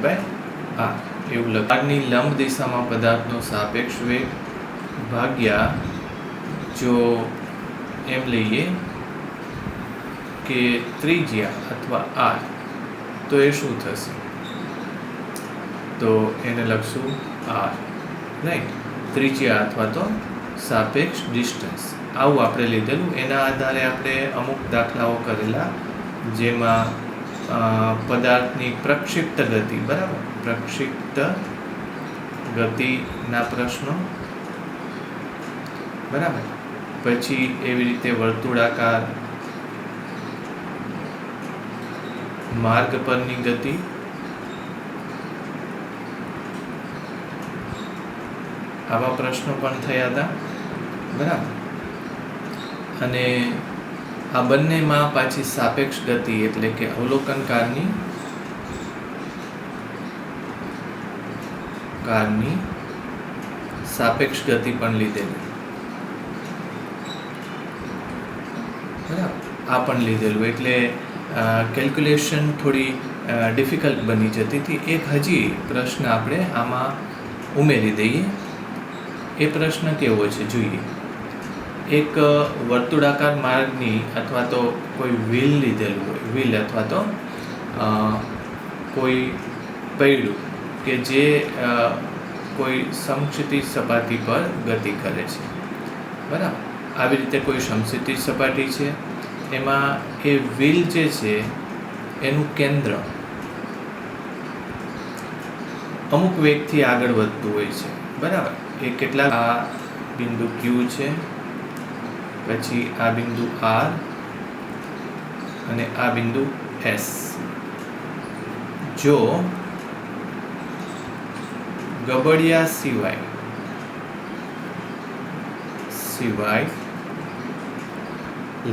r એવું લખાણની લંબ દિશામાં પદાર્થનો સાપેક્ષ વેગ ભાગ્યા જો એમ લઈએ કે ત્રિજ્યા અથવા r તો એ શું થશે? તો એને લખશું r, રાઈટ, ત્રિજ્યા અથવા તો સાપેક્ષ ડિસ્ટન્સ. આવું આપણે લીધેલું. એના આધારે આપણે અમુક દાખલાઓ કરેલા જેમાં પદાર્થની પ્રક્ષિપ્ત ગતિ, બરાબર, પ્રક્ષિપ્ત ગતિના પ્રશ્નો, બરાબર, પછી એવી રીતે વર્તુળાકાર માર્ગ પરની ગતિ, આવા પ્રશ્નો પણ થયા હતા, બરાબર. અને આ બંનેમાં પાછી સાપેક્ષ ગતિ એટલે કે અવલોકનકારની સાપેક્ષ ગતિ પણ લીધેલી, બરાબર, આ પણ લીધેલું. એટલે કેલ્ક્યુલેશન થોડી ડિફિકલ્ટ બની જતી હતી. એક હજી પ્રશ્ન આપણે આમાં ઉમેરી દઈએ. એ પ્રશ્ન કેવો છે જોઈએ. એક વર્તુળાકાર માર્ગની અથવા તો કોઈ વ્હીલ લીધેલું હોય, વ્હીલ અથવા તો કોઈ પૈડું કે જે કોઈ સમક્ષિતિજ સપાટી પર ગતિ કરે છે, બરાબર. આવી રીતે કોઈ સમક્ષિતિજ સપાટી છે, એમાં એ વ્હીલ જે છે એનું કેન્દ્ર અમુક વેગથી આગળ વધતું હોય છે, બરાબર. એ કેટલા, આ બિંદુ Q છે, પછી આ બિંદુ R અને આ બિંદુ S. જો ગબડિયા સિવાય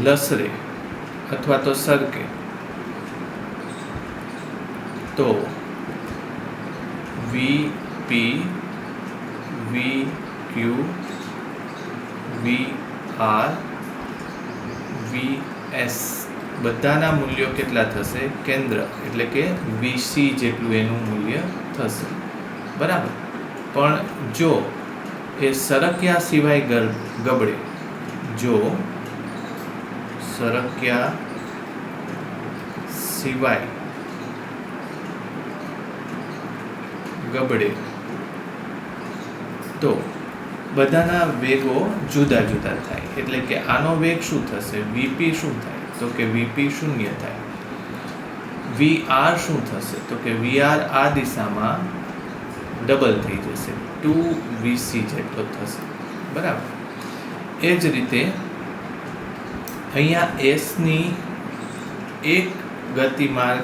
લસરે અથવા તો સરકે તો VP, VQ, VR, VS બધાના મૂલ્યો કેટલા થશે? કેન્દ્ર એટલે કે VC જેટલું એનું મૂલ્ય થશે, બરાબર. પણ જો એ સરક્યા સિવાય ગબડે, જો સરક્યા સિવાય ગબડે તો બધાના વેગો જુદા જુદા થાય. એટલે કે આનો વેગ શું થશે? VP શું થાય? તો કે VP શૂન્ય થાય. VR શું થશે? તો કે VR આ દિશામાં ડબલ થઈ જશે, 2VC જેટલો થશે, બરાબર. એ જ રીતે અહીંયા Sની એક ગતિમાર્ગ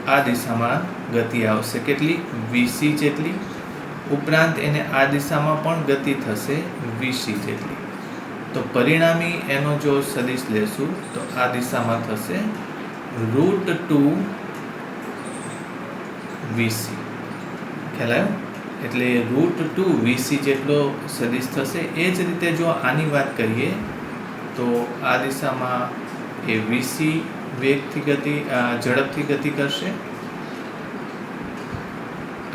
આ દિશામાં ગતિ આવશે, કેટલી? VC જેટલી. ઉપરાંત એને આ દિશામાં પણ ગતિ થશે VC જેટલી. તો પરિણામી એનો જો સદિશ લેશું તો આ દિશામાં થશે √2VC. ખ્યાલ આવ્યો? એટલે √2VC જેટલો સદિશ થશે. એ જ રીતે જો આની વાત કરીએ તો આ દિશામાં એ VC વેગથી ઝડપથી ગતિ કરશે,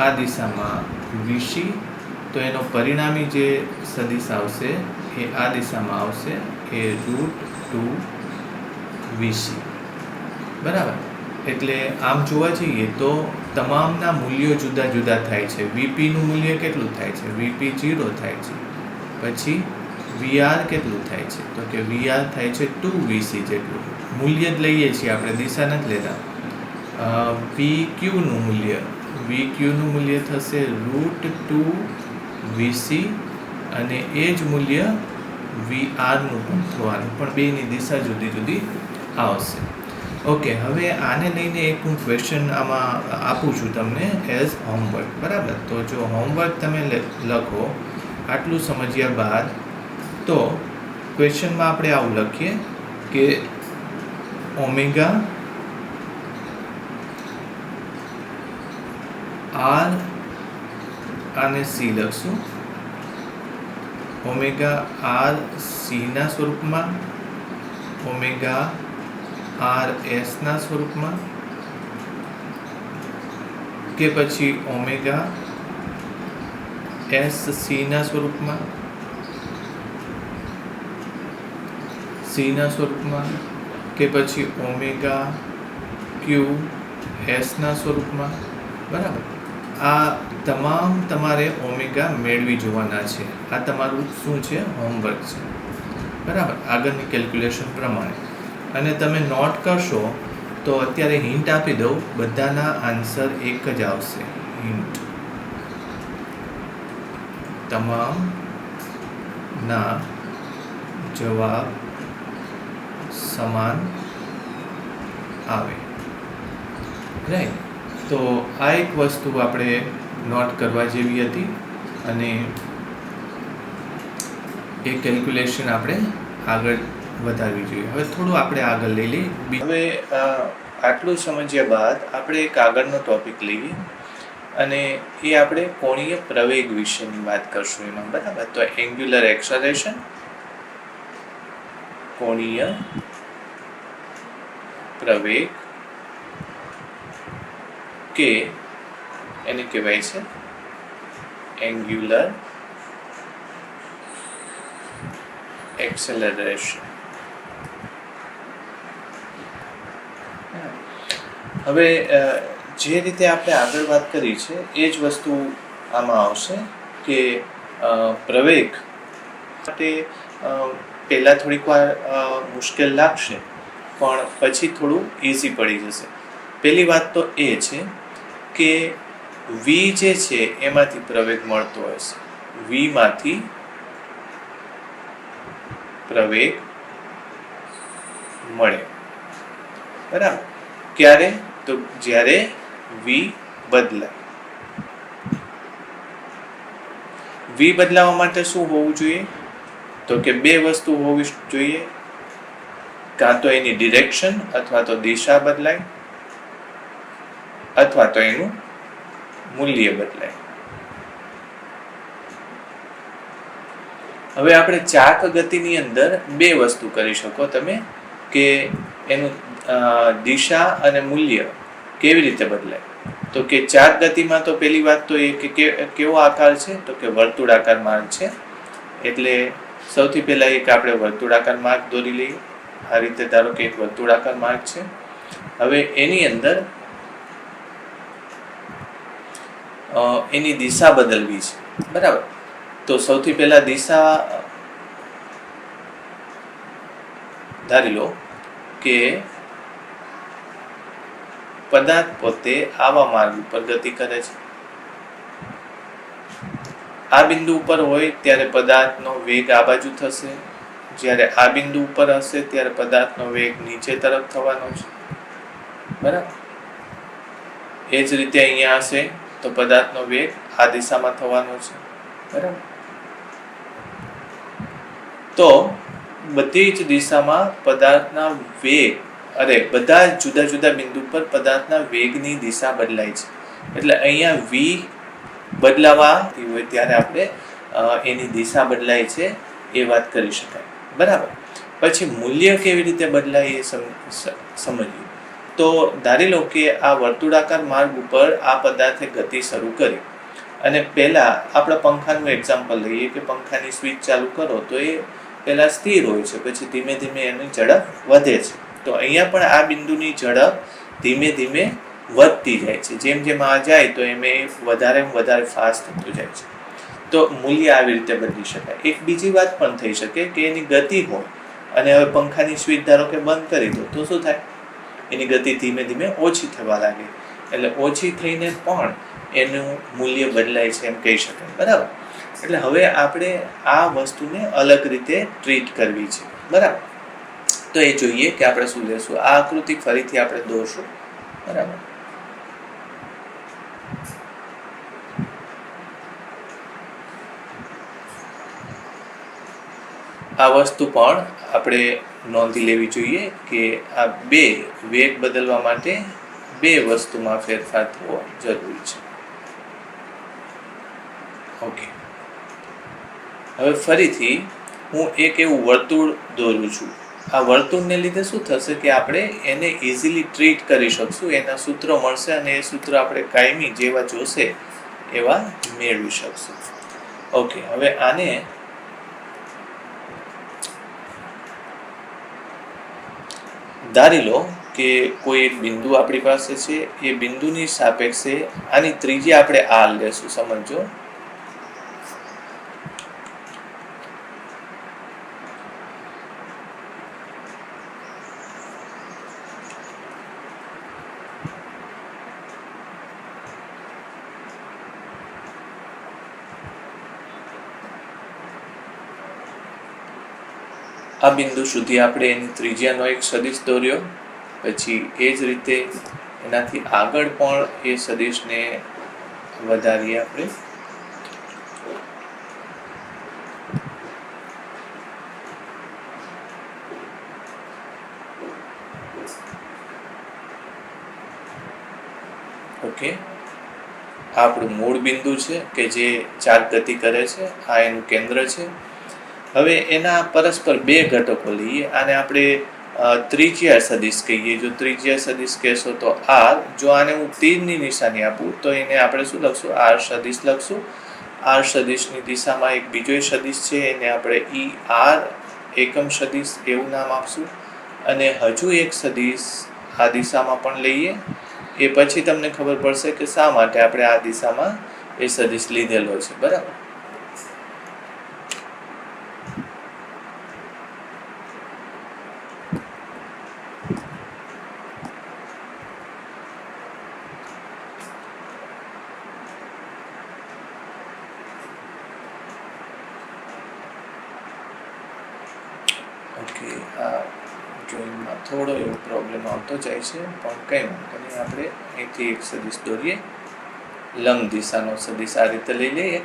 આ દિશામાં VC, તો એનો પરિણામી જે સદિશ આવશે એ આ દિશામાં આવશે, એ √2VC, બરાબર. એટલે આમ જોવા જઈએ તો તમામના મૂલ્યો જુદા જુદા થાય છે. VPનું મૂલ્ય કેટલું થાય છે? VP 0 થાય છે. પછી VR કેટલું થાય છે? તો કે VR થાય છે 2VC જેટલું. મૂલ્ય જ લઈએ છીએ આપણે, દિશા નથી લેતા. VQનું મૂલ્ય થશે √2VC અને એ જ મૂલ્ય VRનું પણ થવાનું, પણ બેની દિશા જુદી જુદી આવશે. ઓકે, હવે આને લઈને એક હું ક્વેશ્ચન આમાં આપું છું તમને એઝ હોમવર્ક, બરાબર. તો જો હોમવર્ક તમે લખો આટલું સમજ્યા બાદ, તો ક્વેશ્ચનમાં આપણે આવું લખીએ કે ઓમેગા R અને C લખશું. ઓમેગા R Cના સ્વરૂપમાં, ઓમેગા R Sના સ્વરૂપમાં કે પછી ઓમેગા એસ સીના સ્વરૂપમાં, કે પછી ઓમેગા ક્યુ એસના સ્વરૂપમાં. બરાબર. આ તમામ તમારે ઓમેગા મેળવી જોવાના છે. આ તમારું શું છે? હોમવર્ક છે. બરાબર. આગળની કેલ્ક્યુલેશન પ્રમાણે. અને તમે નોટ કરશો તો અત્યારે હિન્ટ આપી દઉં, બધાના આન્સર એક જ આવશે. હિન્ટ, તમામના જવાબ સમાન આવે. રાઈટ. તો આ એક વસ્તુ આપણે નોટ કરવા જેવી હતી અને એ કેલ્ક્યુલેશન આપણે આગળ વધારવી જોઈએ. હવે થોડું આપણે આગળ લઈ લઈએ. હવે આટલું સમજ્યા બાદ આપણે એક આગળનો ટોપિક લઈએ અને એ આપણે કોણીય પ્રવેગ વિશેની વાત કરશું એમાં. બરાબર. તો એંગ્યુલર એક્સેલરેશન, કોણીય પ્રવેગ કે એને કહેવાય છે એંગ્યુલર એક્સેલરેશન. હવે જે રીતે આપણે આગળ વાત કરી છે એ જ વસ્તુ આમાં આવશે કે પ્રવેગ માટે પહેલાં થોડીક વાર મુશ્કેલ લાગશે પણ પછી થોડું ઇઝી પડી જશે. પહેલી વાત તો એ છે કે વી જે છે એમાંથી પ્રવેગ મળતો હશે. વીમાંથી પ્રવેગ મળે. બરાબર. ક્યારે? તો જ્યારે વી બદલાય. વી બદલાવા માટે શું હોવું જોઈએ? તો કે બે વસ્તુ હોવી જોઈએ. કાં તો એની ડિરેક્શન અથવા તો દિશા બદલાય અથવા તો એનું મૂલ્ય બદલાય. હવે આપણે ચાક ગતિની અંદર બે વસ્તુ કરી શકો તમે કે એનું દિશા અને મૂલ્ય કેવી રીતે બદલાય. તો કે ચાક ગતિમાં તો પહેલી વાત તો એ કે કેવો આકાર છે? તો કે વર્તુળાકાર માર્ગ છે. એટલે સૌથી પહેલાં એક આપણે વર્તુળાકાર માર્ગ દોરી લઈએ. આ રીતે ધારો કે એક વર્તુળાકાર માર્ગ છે. હવે એની અંદર એની દિશા બદલવી છે. બરાબર. તો સૌથી પહેલા દિશા ધારી લો કે પદાર્થ પોતે આવા માર્ગ ઉપર ગતિ કરે છે. આ બિંદુ ઉપર હોય ત્યારે પદાર્થનો વેગ આ બાજુ થશે. જ્યારે આ બિંદુ ઉપર હશે ત્યારે પદાર્થનો વેગ નીચે તરફ થવાનો છે. બરાબર. એ જ રીતે અહીંયા હશે તો પદાર્થનો વેગ આ દિશામાં થવાનો છે. બરાબર. તો બધી જ દિશામાં પદાર્થના વેગ બધા જુદા જુદા બિંદુ પર પદાર્થના વેગની દિશા બદલાય છે. એટલે અહીંયા વી બદલાવાતી હોય ત્યારે આપણે એની દિશા બદલાય છે એ વાત કરી શકાય. બરાબર. પછી મૂલ્ય કેવી રીતે બદલાય એ સમજીએ. તો ધારી લો કે આ વર્તુળાકાર માર્ગ ઉપર આ પદાર્થે ગતિ શરૂ કરી અને પહેલાં આપણે પંખાનું એક્ઝામ્પલ લઈએ કે પંખાની સ્વિચ ચાલુ કરો તો એ પહેલાં સ્થિર હોય છે, પછી ધીમે ધીમે એની ઝડપ વધે છે. તો અહીંયા પણ આ બિંદુની ઝડપ ધીમે ધીમે વધતી જાય છે. જેમ જેમ આ જાય તો એમ વધારે ફાસ્ટ થતું જાય છે. તો મૂલ્ય આવી રીતે બદલી શકાય. એક બીજી વાત પણ થઈ શકે કે એની ગતિ હોય અને હવે પંખાની સ્વિચ ધારો કે બંધ કરી દો તો શું થાય? એની ગતિ ધીમે ધીમે ઓછી થવા લાગે. એટલે ઓછી થઈને પણ એનું મૂલ્ય બદલાય છે એમ કહી શકાય. બરાબર. એટલે હવે આપણે આ વસ્તુને અલગ રીતે ટ્રીટ કરવી છે. બરાબર. તો એ જોઈએ કે આપણે શું લેશું. આ આકૃતિ ફરીથી આપણે દોરશું. બરાબર. આ વસ્તુ પણ આપણે નોંધી લેવી જોઈએ કે આ બે વેગ બદલવા માટે બે વસ્તુમાં ફેરફાર થવો જરૂરી છે. ઓકે. હવે ફરીથી હું એક એવું વર્તુળ દોરું છું. આ વર્તુળને લીધે શું થશે કે આપણે એને ઇઝીલી ટ્રીટ કરી શકશું, એના સૂત્રો મળશે અને એ સૂત્ર આપણે કાયમી જેવા જોશે એવા મેળવી શકશું. ઓકે, હવે આને ધારી લો કે કોઈ એક બિંદુ આપણી પાસે છે, એ બિંદુની સાપેક્ષે આની ત્રિજ્યા આપણે r લેશું. સમજો આ બિંદુ સુધી આપણે એની ત્રિજ્યાનો એક સદિશ દોર્યો, પછી એ જ રીતે એનાથી આગળ પણ એ સદિશને વધારીએ આપણે. ઓકે, આ આપણું મૂળ બિંદુ છે કે જે ચાર્જ ગતિ કરે છે, આ એનું કેન્દ્ર છે. હવે એના પરસ્પર બે ઘટકો લઈએ, આને આપણે ત્રિજ્યા સદિશ કહીએ. જો ત્રિજ્યા સદિશ કહેશો તો r, જો આને હું તીરની નિશાની આપું તો એને આપણે શું લખશું? r સદિશ લખશું. r સદિશની દિશામાં એક બીજો સદિશ છે, એને આપણે er એકમ સદિશ એવું નામ આપશું. અને હજુ એક સદિશ આ દિશામાં પણ લઈએ, એ પછી તમને ખબર પડશે કે શા માટે આપણે આ દિશામાં એ સદિશ લીધેલો છે. બરાબર? ઓકે, આ ડ્રોઈંગમાં થોડો એવો પ્રોબ્લેમ આવતો જાય છે, પણ કંઈ વાંધો નહીં. આપણે અહીંથી એક સદિશ દોરીએ, લંબ દિશાનો સદિશ આ રીતે લઈ લઈએ.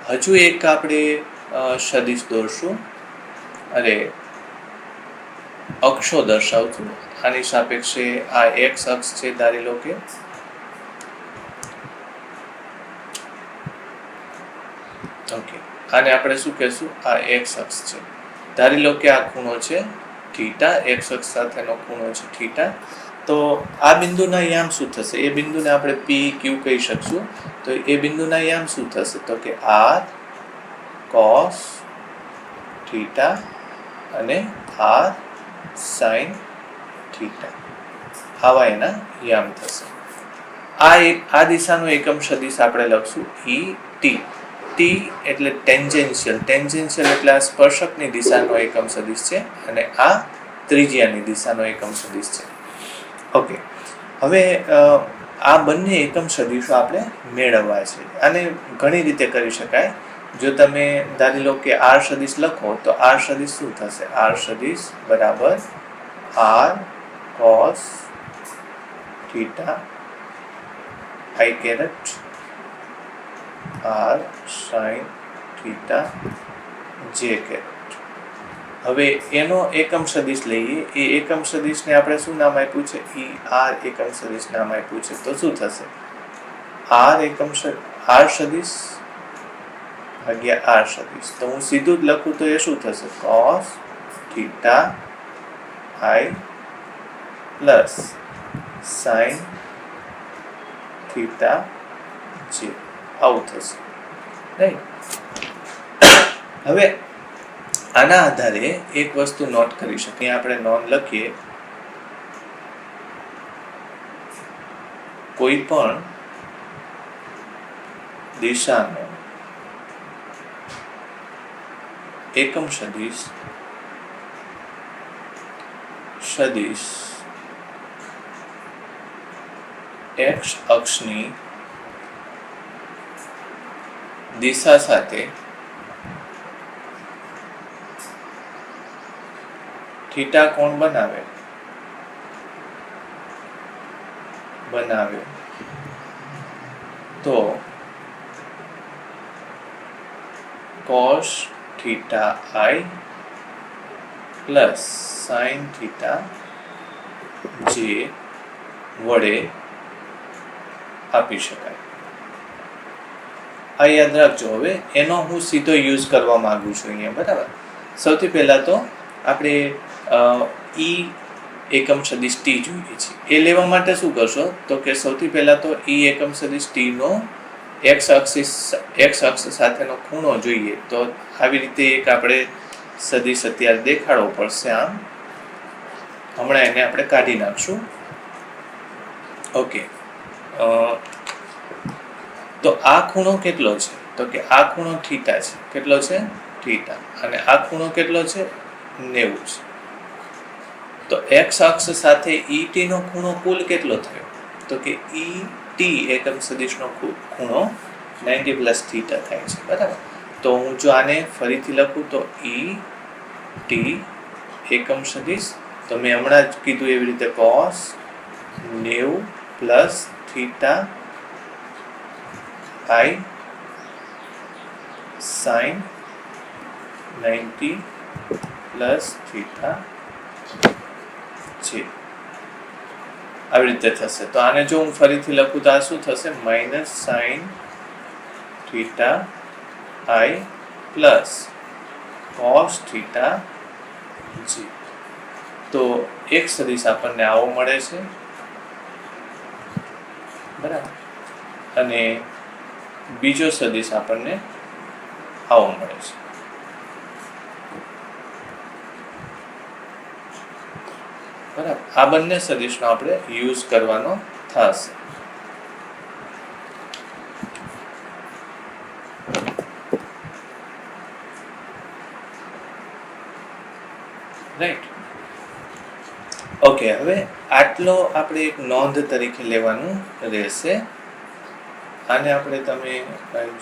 હજુ એક આપણે સદિશ દોરશું, અરે અક્ષો દર્શાવશું. આની સાપેક્ષે આ એક્સ અક્ષ છે, ધારી લો કે ઓકે, આને આપણે શું કહેશું? આ એક્સ અક્ષ છે. ધારી લો કે આ ખૂણો છે થીટા, એક્સ અક્ષ સાથેનો ખૂણો છે થીટા. તો આ બિંદુના યામ શું થશે? એ બિંદુને આપણે પી ક્યુ કહી શકશું. તો એ બિંદુના યામ શું થશે? તો કે r cos થીટા અને r sin થીટા, આવા એના યામ થશે. આ દિશાનો એકમ સદિશ આપણે લખશું e t. t એટલે ટેન્જેન્શિયલ. ટેન્જેન્શિયલ એટલે આ સ્પર્શકની દિશાનો એકમ સદિશ છે, અને આ ત્રિજ્યાની દિશાનો એકમ સદિશ છે. ઓકે, હવે આ બંને એકમ સદિશો આપણે મેળવવા છે. આને ઘણી રીતે કરી શકાય. જો તમે ધારી લો કે r સદિશ લખો તો r સદિશ શું થશે? r સદિશ બરાબર r cos theta i caret r sin theta j caret. હવે એનો એકમ સદિશ લઈએ. એ એકમ સદિશને આપણે શું નામ આપ્યું છે? r એકમ સદિશ નામ આપ્યું છે. તો શું થશે? r સદિશ ભાગ્યા r સદિશ. તો હું સીધું જ લખું તો એ શું થશે? cos theta i plus sin theta j, આવું થશે નહીં? હવે આના આધારે એક વસ્તુ નોટ કરી શકીએ. આપણે નોંધ લખીએ, કોઈ પણ દિશાનો એકમ સદિશ x અક્ષની દિશા સાથે થીટા કોણ બનાવે તો cos theta i plus sin theta j વડે આપી શકાય. આ યાદ રાખજો. હવે એનો હું સીધો યુઝ કરવા માંગુ છું અહીંયા. બરાબર? સૌથી પહેલા તો આપણે ઈ એકમ સદિશ ટી જોઈએ છે. એ લેવા માટે શું કરશો તો કે સૌથી પહેલાં તો ઈ એકમ સદિશ ટીનો એક્સ અક્ષ સાથેનો ખૂણો જોઈએ. તો આવી રીતે એક આપણે સદિશ અત્યારે દેખાડવો પડશે. આમ હમણાં એને આપણે કાઢી નાખશું. ઓકે, તો આ ખૂણો કેટલો છે તો કે આ ખૂણો થીટા છે. કેટલો છે? થીટા. અને આ ખૂણો કેટલો છે? 90 છે. તો એક્સ અક્ષ સાથે ઈટી નો ખૂણો કુલ કેટલો થયો તો કે ઈટી એકમ સદિશનો ખૂણો 90 પ્લસ થીટા થાય છે. બરાબર. તો હું જો આને ફરીથી લખું તો ઈ ટી એકમ સદિશ, તો મેં હમણાં જ કીધું એવી રીતે cos 90 plus theta i sin 90 plus theta છે. આવી રીતે થશે. તો આને જો હું ફરીથી લખું તો આ શું થશે? Minus sine theta i plus cos theta j. તો એક સદિશ આપણને આવો મળે છે. બરાબર. અને બીજો સદિશ આપણને આવો મળે છે. બરાબર. આ બંને સદિશનો આપણે યુઝ કરવાનો થશે. રાઈટ. ઓકે, હવે આટલો આપણે એક નોંધ તરીકે લેવાનું રહેશે. આને આપણે તમે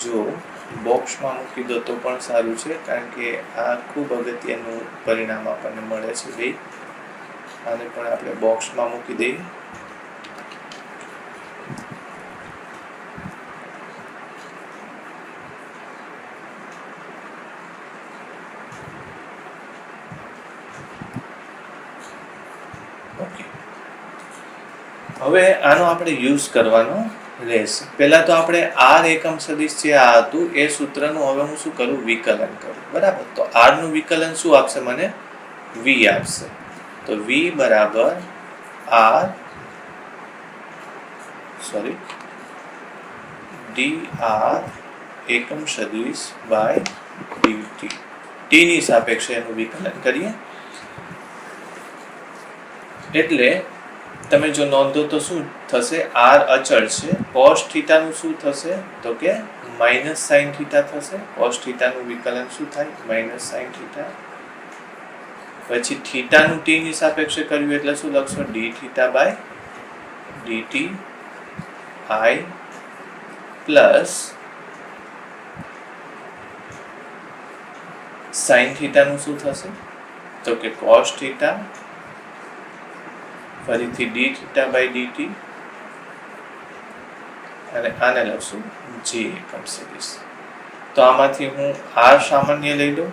જો બોક્સમાં મૂકી દો તો પણ સારું છે, કારણ કે આ ખૂબ અગત્યનું પરિણામ આપણને મળે છે. ભાઈ, આને પણ આપણે બોક્સમાં મૂકી દઈએ. ઓકે, હવે આનો આપણે યુઝ કરવાનો રહેશે. પહેલા તો આપણે આર એકમ સદિશ જે આ હતું એ સૂત્રનું હવે હું શું કરું? વિકલન કરું. બરાબર. તો આર નું વિકલન શું આપશે મને? વી આપશે. તો v બરાબર r dr એકમ સદિશ બાય dt. t ની સાપેક્ષે એનું વિકલન કરીએ. એટલે તમે જો નોંધો તો શું થશે? r અચળ છે. cos થીટા નું શું થશે તો કે માઇનસ સાઇન થીટા થશે. cos થીટા નું વિકલન શું થાય? Minus sine theta. પછી થીટાનું ટી ની સાપેક્ષે કર્યું એટલે શું લખશો? D theta by dt i plus sine થીટાનું શું થશે તો કે કોસ થીટા, ફરીથી ડી થીટા બાય ડીટી, અને આને લખશું જે એકમ સદિશ. તો આમાંથી હું આર સામાન્ય લઈ લઉં.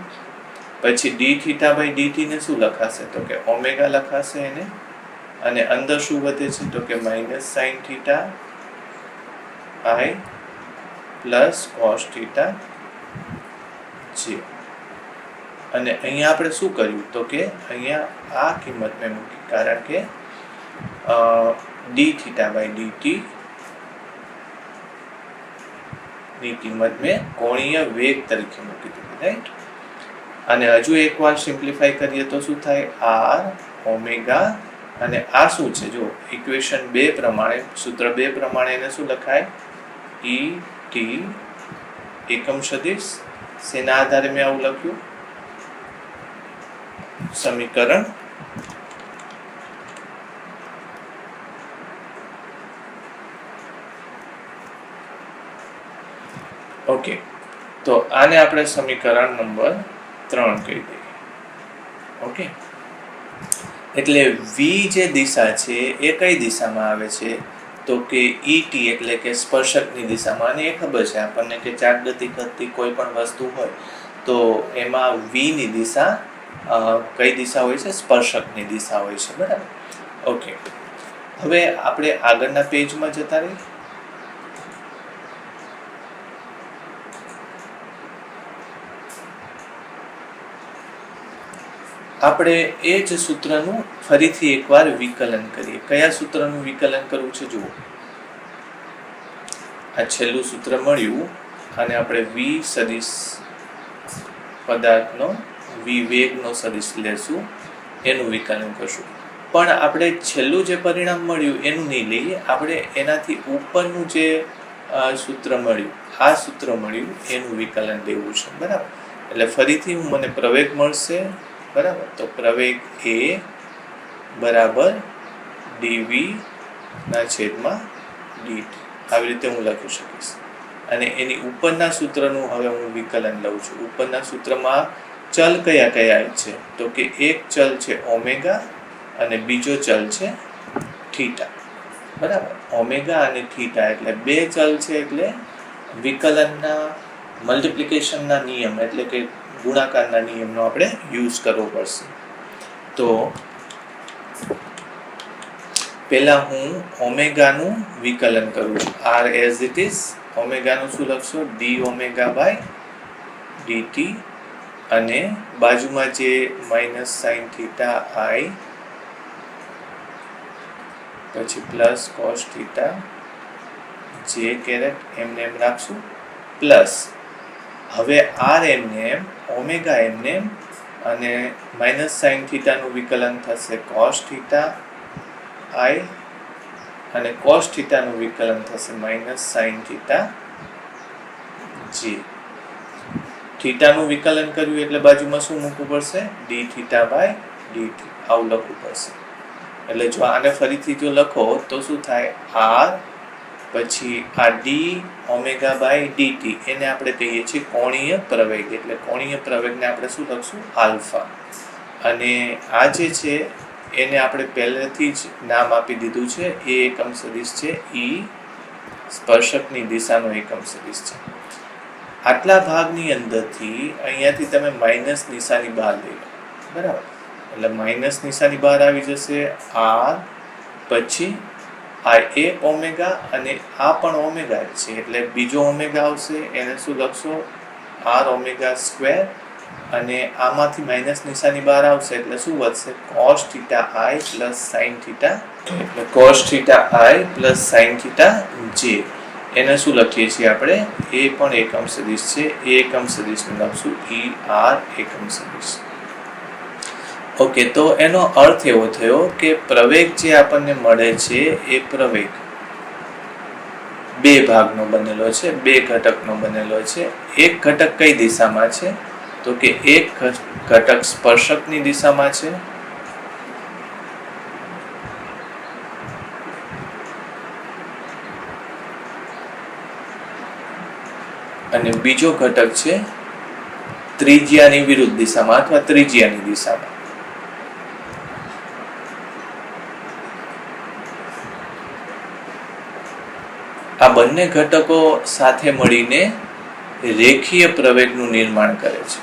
પછી ડી થીટા બાય ડીટી ને શું લખાશે તો કે ઓમેગા લખાશે એને. અને અંદર શું વધે છે તો કે minus sine theta I plus cos theta જે. અને અહીંયા આપણે શું કર્યું તો કે અહીંયા આ કિંમત મેં મૂકી, કારણ કે ડી થીટા બાય ડીટી ની કિંમત મેં કોણીય વેગ તરીકે મૂકી દીધી. રાઈટ. અને હજુ એકવાર સિમ્પ્લિફાઈ કરીએ તો શું થાય? આર ઓમેગા, અને આ શું છે? જો ઇક્વેશન 2 પ્રમાણે, સૂત્ર 2 પ્રમાણે એને શું લખાય? ઈ ટી એકમ સદિશ. શેના આધારે મેં આવું લખ્યું? સમીકરણ ઓકે. તો આને આપણે સમીકરણ નંબર 3 કહી દઈએ. ઓકે. એટલે વી જે દિશા છે એ કઈ દિશામાં આવે છે તો કે ઈટી એટલે કે સ્પર્શકની દિશામાં. અને એ ખબર છે આપણને કે ચાક ગતિ કરતી કોઈ પણ વસ્તુ હોય તો એમાં વી ની દિશા કઈ દિશા હોય છે? સ્પર્શકની દિશા હોય છે. બરાબર. ઓકે, હવે આપણે આગળના પેજમાં જતા રહીએ. આપણે એ જ સૂત્રનું ફરીથી એકવાર વિકલન કરીએ. કયા સૂત્રનું વિકલન કરવું છે જુઓ. આ છેલ્લું સૂત્ર મળ્યું અને આપણે v સદિશ પદાર્થનો v વેગનો સદિશ લેશું, એનું વિકલન કરશું. પણ આપણે છેલ્લું જે પરિણામ મળ્યું એનું નહીં લઈએ, આપણે એનાથી ઉપરનું જે સૂત્ર મળ્યું, આ સૂત્ર મળ્યું એનું વિકલન લેવું છે. બરાબર. એટલે ફરીથી મને પ્રવેગ મળશે. બરાબર. તો પ્રવેગ એ બરાબર dv ના છેદમાં dt, આવી રીતે હું લખી શકીશ. અને એની ઉપરના સૂત્રનું હવે હું વિકલન લઉં છું. ઉપરના સૂત્રમાં ચલ કયા કયા છે? તો કે એક ચલ છે ઓમેગા અને બીજો ચલ છે થીટા. બરાબર. ઓમેગા અને થીટા એટલે બે ચલ છે, એટલે વિકલનના મલ્ટિપ્લિકેશનના નિયમ એટલે કે ગુણાકારના નિયમનો આપણે યુઝ કરવો પડશે. તો પહેલા હું ઓમેગાનું વિકલન કરું છું. r as it is. ઓમેગાનું શું લખશો? d ઓમેગા બાય dt, અને બાજુમાં જે માઇનસ સાઇન થીટા i, પછી પ્લસ કોસ થીટા જે કેરેટ એમને એમ રાખશું, પ્લસ હવે r એમને એમ, ઓમેગા એમને એમ, અને માઇનસ સાઇન થીટાનું વિકલન થશે કોસ થીટા i, અને કોસ થીટાનું વિકલન થશે માઇનસ સાઇન થીટા j. થીટાનું વિકલન કર્યું એટલે બાજુમાં શું મૂકવું પડશે? d થીટા બાય dt, આવું લખવું પડશે. એટલે જો આને ફરીથી જો લખો તો શું થાય? r પછી આ d ઓમેગા બાય dt, એને આપણે કહીએ છીએ કોણીય પ્રવેગ. એટલે કોણીય પ્રવેગને આપણે શું લખશું? આલ્ફા. અને આ જે છે એને આપણે પહેલેથી જ નામ આપી દીધું છે, એ એકમ સદિશ છે, e સ્પર્શકની દિશાનો એકમ સદિશ છે. આટલા ભાગની અંદરથી અહીંયાથી તમે માઇનસ નિશાની બહાર લઈ લો. બરાબર. એટલે માઇનસ નિશાની બહાર આવી જશે. r પછી આ એક ઓમેગા અને આ પણ ઓમેગા છે, એટલે બીજો ઓમેગા આવશે, એને શું લખશો? r ઓમેગા સ્ક્વેર, અને આમાંથી માઇનસ નિશાની બહાર આવશે એટલે શું વધશે? cos theta i plus sin theta, એટલે cos theta i plus sin theta j. એને શું લખીએ છીએ આપણે? એ પણ એકમ સદિશ છે, એ એકમ સદિશને લખશું er એકમ સદિશ. ઓકે. તો એનો અર્થ એવો થયો કે પ્રવેગ જે આપણને મળે છે એ પ્રવેગ બે ભાગનો બનેલો છે, બે ઘટકનો બનેલો છે. એક ઘટક કઈ દિશામાં છે? તો કે એક ઘટક સ્પર્શકની દિશામાં છે, અને બીજો ઘટક છે ત્રિજ્યાની વિરુદ્ધ દિશામાં અથવા ત્રિજ્યાની દિશામાં. આ બંને ઘટકો સાથે મળીને રેખીય પ્રવેગનું નિર્માણ કરે છે.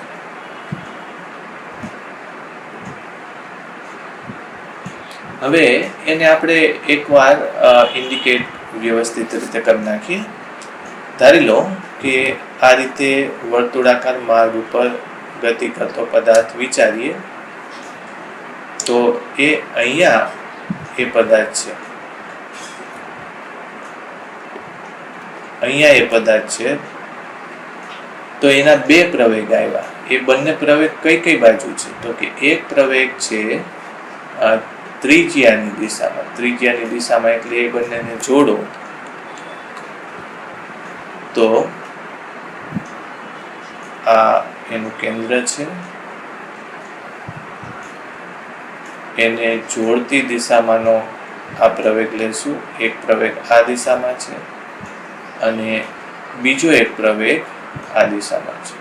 હવે એને આપણે એકવાર ઇન્ડિકેટ વ્યવસ્થિત રીતે કરી નાખીએ. ધારી લો કે આ રીતે વર્તુળાકાર માર્ગ ઉપર ગતિ કરતો પદાર્થ વિચારીએ તો એ અહીંયા એ પદાર્થ છે, અહીંયા એ પદાર્થ છે. તો એના બે પ્રવેગ આવ્યા. એ બંને પ્રવેગ કઈ કઈ બાજુ છે? તો કે એક પ્રવેગ છે ત્રિજ્યાની દિશામાં. ત્રિજ્યાની દિશામાં એટલે એ બંનેને જોડો તો આ એનું કેન્દ્ર છે. એને જોડતી દિશામાંનો આ પ્રવેગ લેશું. એક પ્રવેગ આ દિશામાં છે અને બીજો એક પ્રવેગ આ દિશામાં છે.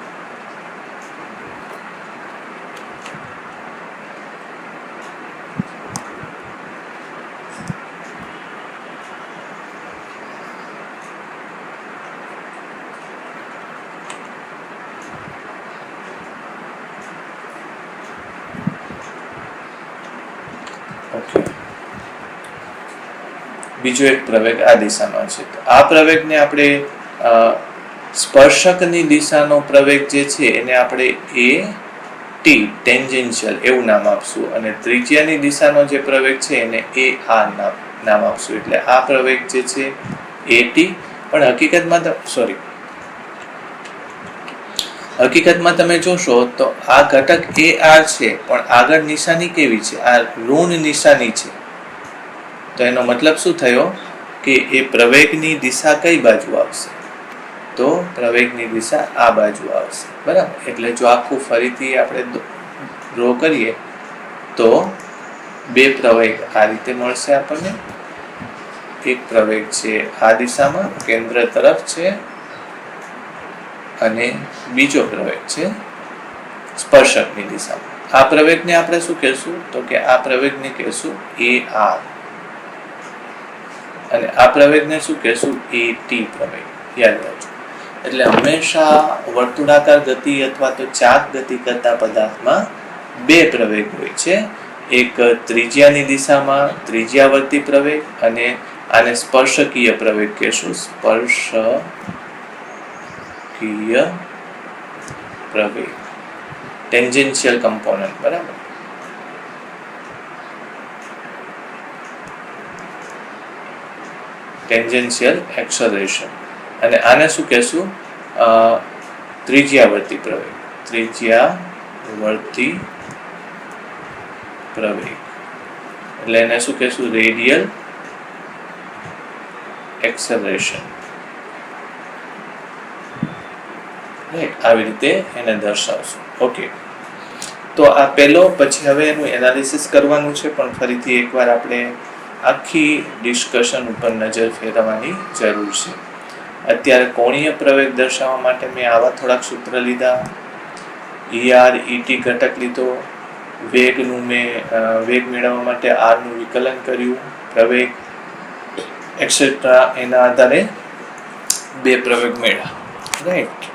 બીજો એક પ્રવેગ આ દિશામાં છે. તો આ પ્રવેગને આપણે સ્પર્શકની દિશાનો પ્રવેગ જે છે એને આપણે a ટી ટેન્જેન્શિયલ એવું નામ આપશું, અને ત્રિજ્યાની દિશાનો જે પ્રવેગ છે એને એ આર નામ આપશું. એટલે આ પ્રવેગ જે છે એ ટી, પણ હકીકતમાં તમે જોશો તો આ ઘટક એ આર છે, પણ આગળ નિશાની કેવી છે? આ ઋણ નિશાની છે. તો એનો મતલબ શું થયો કે એ પ્રવેગની દિશા કઈ બાજુ આવશે? તો પ્રવેગની દિશા આ બાજુ આવશે. બરાબર. એટલે જો આખું ફરીથી આપણે ડ્રો કરીએ તો બે પ્રવેગ આ રીતે મળશે આપણને. એક પ્રવેગ છે આ દિશામાં કેન્દ્ર તરફ છે, અને બીજો પ્રવેગ છે સ્પર્શકની દિશામાં. આ પ્રવેગને આપણે શું કહેશું? તો કે આ પ્રવેગને કહેશું એ આર, અને આ પ્રવેગને શું કહેશું? એ ટી પ્રવેગ. યાદ રાખજો. એટલે હંમેશા વર્તુળાકાર ગતિ અથવા તો ચાક ગતિ કરતા પદાર્થમાં બે પ્રવેગ હોય છે. એક ત્રિજ્યાની દિશામાં ત્રિજ્યાવર્તી પ્રવેગ, અને આને સ્પર્શકીય પ્રવેગ કહેશું. સ્પર્શકીય પ્રવેગ, ટેન્જેન્શિયલ કમ્પોનન્ટ. બરાબર. Tangential acceleration. અને આને શું કહેશું? ત્રિજ્યાવર્તી પ્રવેગ. ત્રિજ્યાવર્તી પ્રવેગ એટલે એને શું કહેશું? Radial acceleration. રાઈટ. આવી રીતે એને દર્શાવશું. ઓકે. તો આ પહેલો, પછી હવે એનું એનાલિસિસ કરવાનું છે, પણ ફરીથી એકવાર આપણે આખી ડિસ્કશન ઉપર નજર ફેરવવાની જરૂર છે. અત્યારે કોણીય પ્રવેગ દર્શાવવા માટે મેં આવા થોડાક સૂત્ર લીધા. ER ET ઘટક લીધો. વેગનું મેં વેગ મેળવવા માટે R નું વિકલન કર્યું, પ્રવેગ એક્સેટ્રા. એના આધારે બે પ્રવેગ મેળવ્યા. રાઈટ.